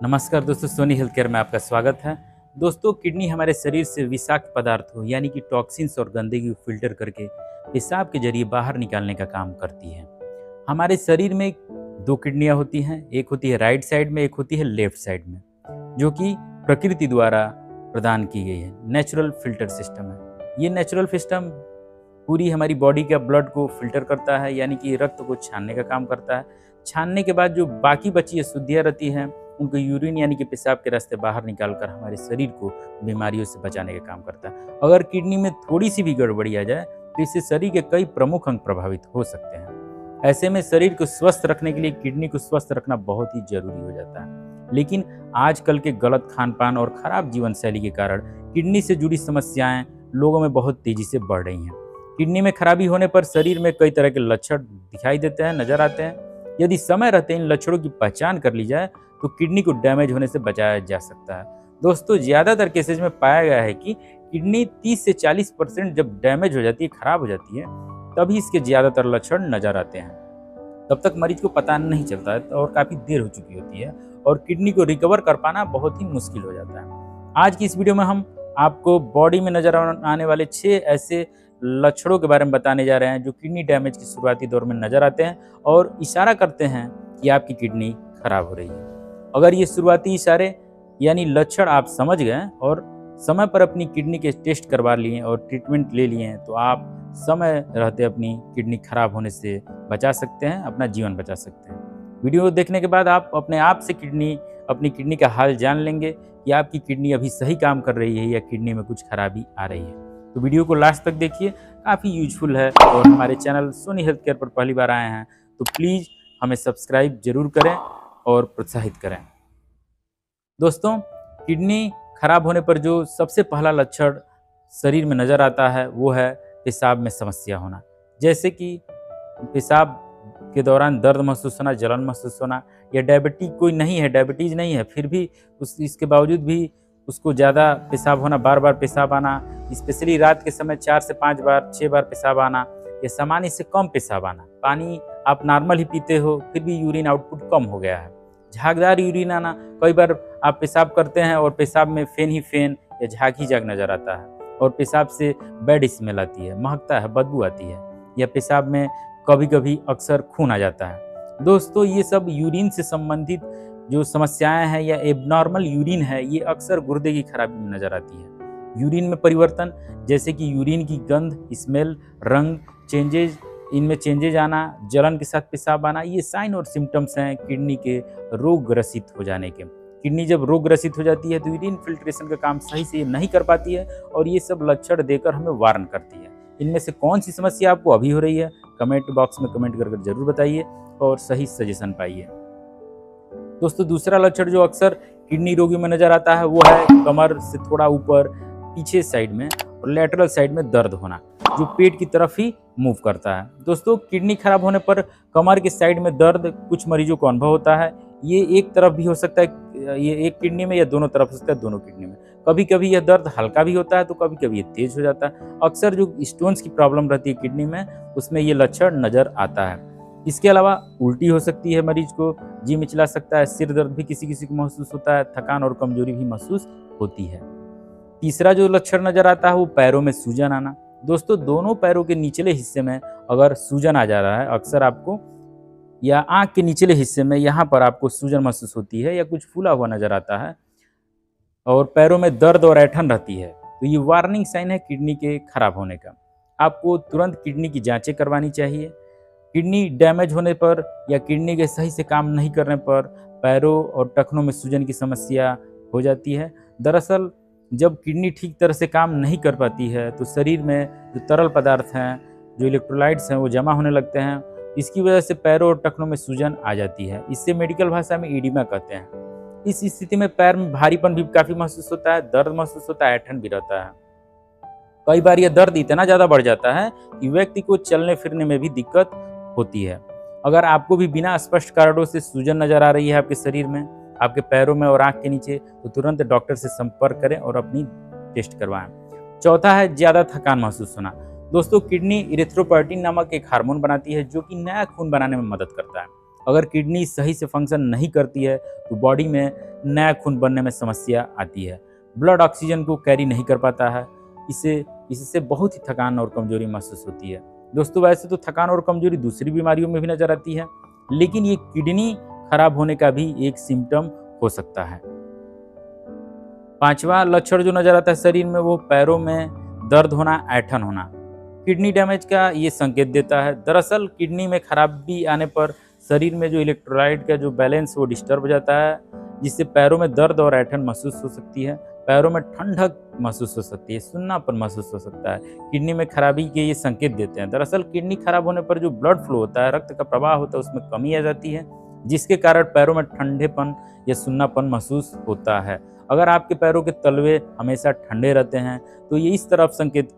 नमस्कार दोस्तों, Soni health care में आपका स्वागत है। दोस्तों, किडनी हमारे शरीर से विषाक्त पदार्थों यानी कि टॉक्सिन्स और गंदगी को फिल्टर करके पेशाब के जरिए बाहर निकालने का काम करती है। हमारे शरीर में दो किडनियां होती हैं, एक होती है राइट साइड में, एक होती है लेफ्ट साइड में, जो कि प्रकृति द्वारा प्रदान की गई है। नेचुरल फिल्टर सिस्टम है। ये नेचुरल सिस्टम पूरी हमारी बॉडी का ब्लड को फिल्टर करता है, यानी कि रक्त को छानने का काम करता है। छानने के बाद जो बाकी बची अशुद्धियाँ रहती हैं, उनको यूरिन यानी कि पेशाब के रास्ते बाहर निकालकर हमारे शरीर को बीमारियों से बचाने का काम करता है। अगर किडनी में थोड़ी सी भी गड़बड़ी आ जाए तो इससे शरीर के कई प्रमुख अंग प्रभावित हो सकते हैं। ऐसे में शरीर को स्वस्थ रखने के लिए किडनी को स्वस्थ रखना बहुत ही जरूरी हो जाता है। लेकिन आजकल के गलत खान पान और खराब जीवन शैली के कारण किडनी से जुड़ी समस्याएं लोगों में बहुत तेजी से बढ़ रही हैं। किडनी में खराबी होने पर शरीर में कई तरह के लक्षण दिखाई देते हैं, नजर आते हैं। यदि समय रहते इन लक्षणों की पहचान कर ली जाए तो किडनी को डैमेज होने से बचाया जा सकता है। दोस्तों, ज्यादातर केसेज में पाया गया है कि किडनी 30 से 40% जब डैमेज हो जाती है, खराब हो जाती है, तभी इसके ज्यादातर लक्षण नजर आते हैं। तब तक मरीज को पता नहीं चलता है और काफी देर हो चुकी होती है और किडनी को रिकवर कर पाना बहुत ही मुश्किल हो जाता है। आज की इस वीडियो में हम आपको बॉडी में नजर आने वाले 6 ऐसे लक्षणों के बारे में बताने जा रहे हैं जो किडनी डैमेज के शुरुआती दौर में नजर आते हैं और इशारा करते हैं कि आपकी किडनी खराब हो रही है। अगर ये शुरुआती इशारे यानी लक्षण आप समझ गए और समय पर अपनी किडनी के टेस्ट करवा लिए और ट्रीटमेंट ले लिए तो आप समय रहते अपनी किडनी खराब होने से बचा सकते हैं, अपना जीवन बचा सकते हैं। वीडियो देखने के बाद आप अपने आप से अपनी किडनी का हाल जान लेंगे कि आपकी किडनी अभी सही काम कर रही है या किडनी में कुछ खराबी आ रही है। तो वीडियो को लास्ट तक देखिए, काफ़ी यूजफुल है। और हमारे चैनल सोनी हेल्थ केयर पर पहली बार आए हैं तो प्लीज़ हमें सब्सक्राइब जरूर करें और प्रोत्साहित करें। दोस्तों, किडनी खराब होने पर जो सबसे पहला लक्षण शरीर में नज़र आता है वो है पेशाब में समस्या होना। जैसे कि पेशाब के दौरान दर्द महसूस होना, जलन महसूस होना, या डायबिटीज़ नहीं है फिर भी इसके बावजूद भी उसको ज़्यादा पेशाब होना, बार बार पेशाब आना, स्पेशली रात के समय 4 से 5 बार 6 बार पेशाब आना, या सामान्य से कम पेशाब आना। पानी आप नॉर्मल ही पीते हो फिर भी यूरिन आउटपुट कम हो गया है। झागदार यूरिन आना, कई बार आप पेशाब करते हैं और पेशाब में फेन ही फेन या झाग ही झाग नजर आता है और पेशाब से बैड स्मेल आती है, महकता है, बदबू आती है, या पेशाब में कभी कभी अक्सर खून आ जाता है। दोस्तों, ये सब यूरिन से संबंधित जो समस्याएं हैं या एबनॉर्मल यूरिन है, ये अक्सर गुर्दे की खराबी में नजर आती है। यूरिन में परिवर्तन जैसे कि यूरिन की गंध, स्मेल, रंग इनमें चेंजेज आना, जलन के साथ पेशाब आना, ये साइन और सिम्टम्स हैं किडनी के रोग ग्रसित हो जाने के। किडनी जब रोग ग्रसित हो जाती है तो यूरिन फिल्ट्रेशन का काम सही से नहीं कर पाती है और ये सब लक्षण देकर हमें वार्न करती है। इनमें से कौन सी समस्या आपको अभी हो रही है, कमेंट बॉक्स में कमेंट करके जरूर बताइए और सही सजेशन पाइए। दोस्तों, दूसरा लक्षण जो अक्सर किडनी रोगियों में नजर आता है वो है कमर से थोड़ा ऊपर पीछे साइड में और लेटरल साइड में दर्द होना, जो पेट की तरफ ही मूव करता है। दोस्तों, किडनी खराब होने पर कमर के साइड में दर्द कुछ मरीजों को अनुभव होता है। ये एक तरफ भी हो सकता है, ये एक किडनी में, या दोनों तरफ हो सकता है, दोनों किडनी में। कभी कभी यह दर्द हल्का भी होता है तो कभी कभी ये तेज हो जाता है। अक्सर जो स्टोन्स की प्रॉब्लम रहती है किडनी में, उसमें ये लक्षण नजर आता है। इसके अलावा उल्टी हो सकती है, मरीज को जी मिचला सकता है, सिर दर्द भी किसी किसी को महसूस होता है, थकान और कमजोरी भी महसूस होती है। तीसरा जो लक्षण नजर आता है वो पैरों में सूजन आना। दोस्तों, दोनों पैरों के निचले हिस्से में अगर सूजन आ जा रहा है अक्सर आपको, या आंख के निचले हिस्से में यहाँ पर आपको सूजन महसूस होती है या कुछ फूला हुआ नजर आता है और पैरों में दर्द और ऐंठन रहती है, तो ये वार्निंग साइन है किडनी के खराब होने का। आपको तुरंत किडनी की जांचें करवानी चाहिए। किडनी डैमेज होने पर या किडनी के सही से काम नहीं करने पर पैरों और टखनों में सूजन की समस्या हो जाती है। दरअसल जब किडनी ठीक तरह से काम नहीं कर पाती है तो शरीर में जो तरल पदार्थ हैं, जो इलेक्ट्रोलाइट्स हैं, वो जमा होने लगते हैं। इसकी वजह से पैरों और टखनों में सूजन आ जाती है। इससे मेडिकल भाषा में एडिमा कहते हैं। इस स्थिति में पैर में भारीपन भी काफ़ी महसूस होता है, दर्द महसूस होता है, ऐंठन भी रहता है। कई बार यह दर्द इतना ज़्यादा बढ़ जाता है कि व्यक्ति को चलने फिरने में भी दिक्कत होती है। अगर आपको भी बिना स्पष्ट कारणों से सूजन नजर आ रही है आपके शरीर में, आपके पैरों में और आंख के नीचे, तो तुरंत डॉक्टर से संपर्क करें और अपनी टेस्ट करवाएं। चौथा है ज़्यादा थकान महसूस होना। दोस्तों, किडनी इरिथ्रोपोइटिन नामक एक हार्मोन बनाती है जो कि नया खून बनाने में मदद करता है। अगर किडनी सही से फंक्शन नहीं करती है तो बॉडी में नया खून बनने में समस्या आती है। ब्लड ऑक्सीजन को कैरी नहीं कर पाता है, इससे बहुत ही थकान और कमजोरी महसूस होती है। दोस्तों वैसे तो थकान और कमजोरी दूसरी बीमारियों में भी नजर आती है, लेकिन ये किडनी खराब होने का भी एक सिम्टम हो सकता है। पांचवा लक्षण जो नजर आता है शरीर में, वो पैरों में दर्द होना, ऐंठन होना। किडनी डैमेज का ये संकेत देता है। दरअसल किडनी में खराबी आने पर शरीर में जो इलेक्ट्रोलाइट का जो बैलेंस वो डिस्टर्ब हो जाता है, जिससे पैरों में दर्द और ऐंठन महसूस हो सकती है, पैरों में ठंडक महसूस हो सकती है, सुन्नापन महसूस हो सकता है। किडनी में खराबी के ये संकेत देते हैं। दरअसल किडनी खराब होने पर जो ब्लड फ्लो होता है, रक्त का प्रवाह होता है, उसमें कमी आ जाती है, जिसके कारण पैरों में ठंडेपन या सुन्नापन महसूस होता है। अगर आपके पैरों के तलवे हमेशा ठंडे रहते हैं तो ये इस तरफ संकेत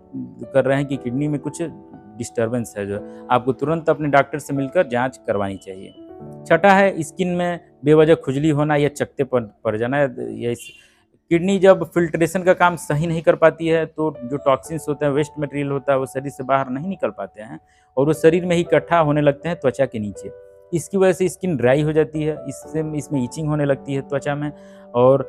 कर रहे हैं कि किडनी में कुछ डिस्टर्बेंस है, जो आपको तुरंत अपने डॉक्टर से मिलकर जांच करवानी चाहिए। छठा है स्किन में बेवजह खुजली होना या चकत्ते पड़ जाना। या किडनी जब फिल्ट्रेशन का काम सही नहीं कर पाती है तो जो टॉक्सिन्स होते हैं, वेस्ट मटेरियल होता है, वो शरीर से बाहर नहीं निकल पाते हैं और वो शरीर में ही इकट्ठा होने लगते हैं त्वचा के नीचे। इसकी वजह से स्किन ड्राई हो जाती है, इसमें इचिंग होने लगती है त्वचा में और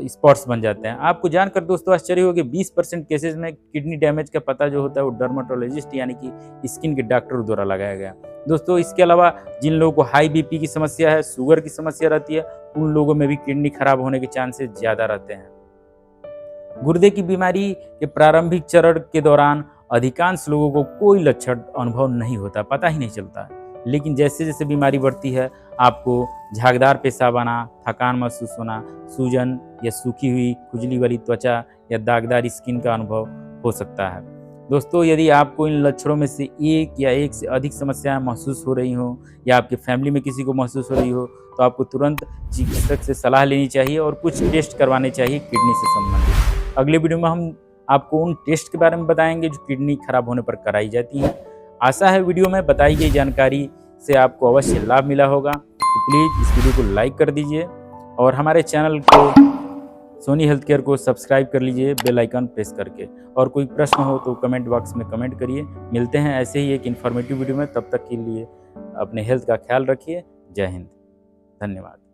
स्पॉट्स बन जाते हैं। आपको जानकर दोस्तों आश्चर्य होगा कि 20% केसेज में किडनी डैमेज का पता जो होता है वो डर्मेटोलॉजिस्ट यानी कि स्किन के डॉक्टर द्वारा लगाया गया। दोस्तों इसके अलावा जिन लोगों को हाई बीपी की समस्या है, शुगर की समस्या रहती है, उन लोगों में भी किडनी खराब होने के चांसेस ज़्यादा रहते हैं। गुर्दे की बीमारी के प्रारंभिक चरण के दौरान अधिकांश लोगों को कोई लक्षण अनुभव नहीं होता, पता ही नहीं चलता, लेकिन जैसे जैसे बीमारी बढ़ती है आपको झागदार पेशाब आना, थकान महसूस होना, सूजन या सूखी हुई खुजली वाली त्वचा या दागदार स्किन का अनुभव हो सकता है। दोस्तों यदि आपको इन लक्षणों में से एक या एक से अधिक समस्याएं महसूस हो रही हो या आपके फैमिली में किसी को महसूस हो रही हो तो आपको तुरंत चिकित्सक से सलाह लेनी चाहिए और कुछ टेस्ट करवाने चाहिए किडनी से संबंधित। अगले वीडियो में हम आपको उन टेस्ट के बारे में बताएंगे जो किडनी खराब होने पर कराई जाती हैं। आशा है वीडियो में बताई गई जानकारी से आपको अवश्य लाभ मिला होगा, तो प्लीज़ इस वीडियो को लाइक कर दीजिए और हमारे चैनल को सोनी हेल्थ केयर को सब्सक्राइब कर लीजिए बेल आइकन प्रेस करके। और कोई प्रश्न हो तो कमेंट बॉक्स में कमेंट करिए। मिलते हैं ऐसे ही एक इन्फॉर्मेटिव वीडियो में, तब तक के लिए अपने हेल्थ का ख्याल रखिए। जय हिंद, धन्यवाद।